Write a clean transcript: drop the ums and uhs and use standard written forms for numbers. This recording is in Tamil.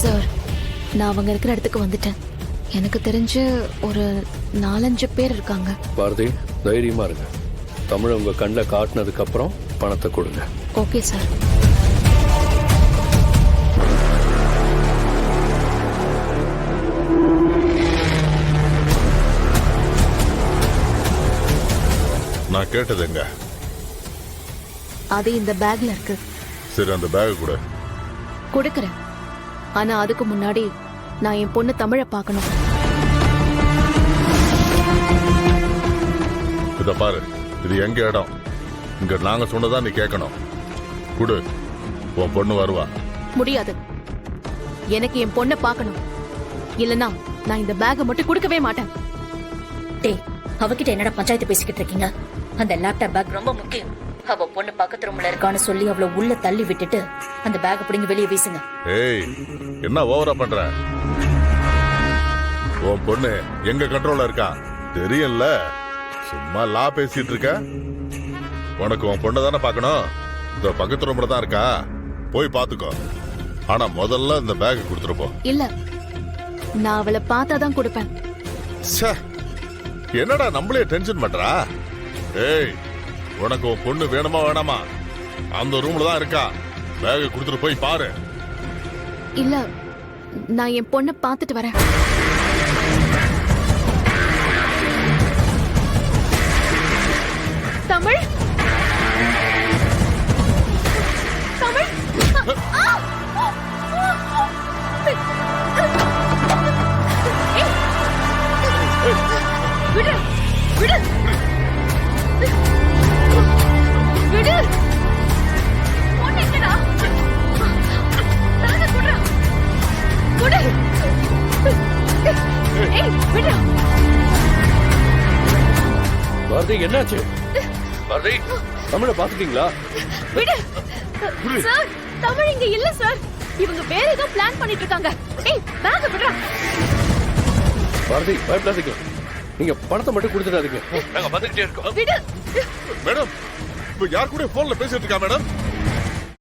சார், நான் அவங்க இருக்கிற இடத்துக்கு வந்துட்டேன். எனக்கு தெரிஞ்சு ஒரு 4-5 பேர் இருக்காங்க. பாரதி, தைரியமா இருங்க. தமிழ் உங்க கண்ணில் காட்டினதுக்கு அப்புறம் பணத்தை கொடுங்க. Okay sir. நான் கேட்டது எங்க? அது இந்த பேக்ல இருக்கு. சரி, அந்த பேக் கூட கொடுக்கறேன். ஆனா அதுக்கு முன்னாடி நான் என் பொண்ணு தமிழை பார்க்கணும். இத பாரு, இது எங்க இடம்? இங்க நாங்க சொன்னதா நீ கேட்கணும். குடு, உன் பொண்ணு வருவா. முடியாது. எனக்கு என் பொண்ணை பார்க்கணும். இல்லனா நான் இந்த பேக்கை மட்டும் கொடுக்கவே மாட்டேன். டேய், அவகிட்ட என்னடா பஞ்சாயத்து பேசிக்கிட்டு இருக்கீங்க? அந்த லேப்டாப் பேக் ரொம்ப முக்கியம். அவ பொண்ணு பக்கத்து ரூம்ல இருக்கான்னு சொல்லி அவளை உள்ள தள்ளி விட்டுட்டு அந்த பேக் பிடிங்க வெளியே வீசுங்க. ஏய், என்ன ஓவரா பண்ற? உன் பொண்ணு எங்க கண்ட்ரோல்ல இருக்கா தெரியல. சும்மா லா பேசிட்டு இருக்க. உனக்கு உன் பொண்ணு தானே பார்க்கணும். இந்த பக்கத்து ரூம்ல தான் இருக்கா, போய் பாத்துக்கோ. ஆனா முதல்ல இந்த பேக் கொடுத்துருப்போம். இல்ல, நான் அவளை பார்த்தாதான் கொடுப்பேன். என்னடா நம்மளே டென்ஷன் பண்றா? ஏய், உனக்கு உன் பொண்ணு வேணுமா வேணாமா? அந்த ரூம்ல தான் இருக்கா. பேக் கொடுத்துட்டு போய் பாரு. இல்ல, நான் என் பொண்ணை பார்த்துட்டு வரேன். தமிழ், தமிழ், விடு, விடு, விடு. பொண்ணு எங்கடா? தானே குடுறா. குடு. ஏய், விடு. பாரதி, என்னாச்சு? பாரதி, தமிழை பார்த்துட்டீங்களா? விடு. சார், தமிழ் இங்க இல்ல சார். இவங்க வேற ஏதோ பிளான் பண்ணிட்டு இருக்காங்க. ஏய், பேக் விடுறா. பாரதி, பயப்படாதீங்க. நீங்க பணத்தை மட்டும் கொடுத்துடாதீங்க. நாங்க வந்துகிட்டே இருக்கோம். விடு. மேடம், இப்ப யார் கூட போன்ல பேசிட்டு இருக்கா மேடம்?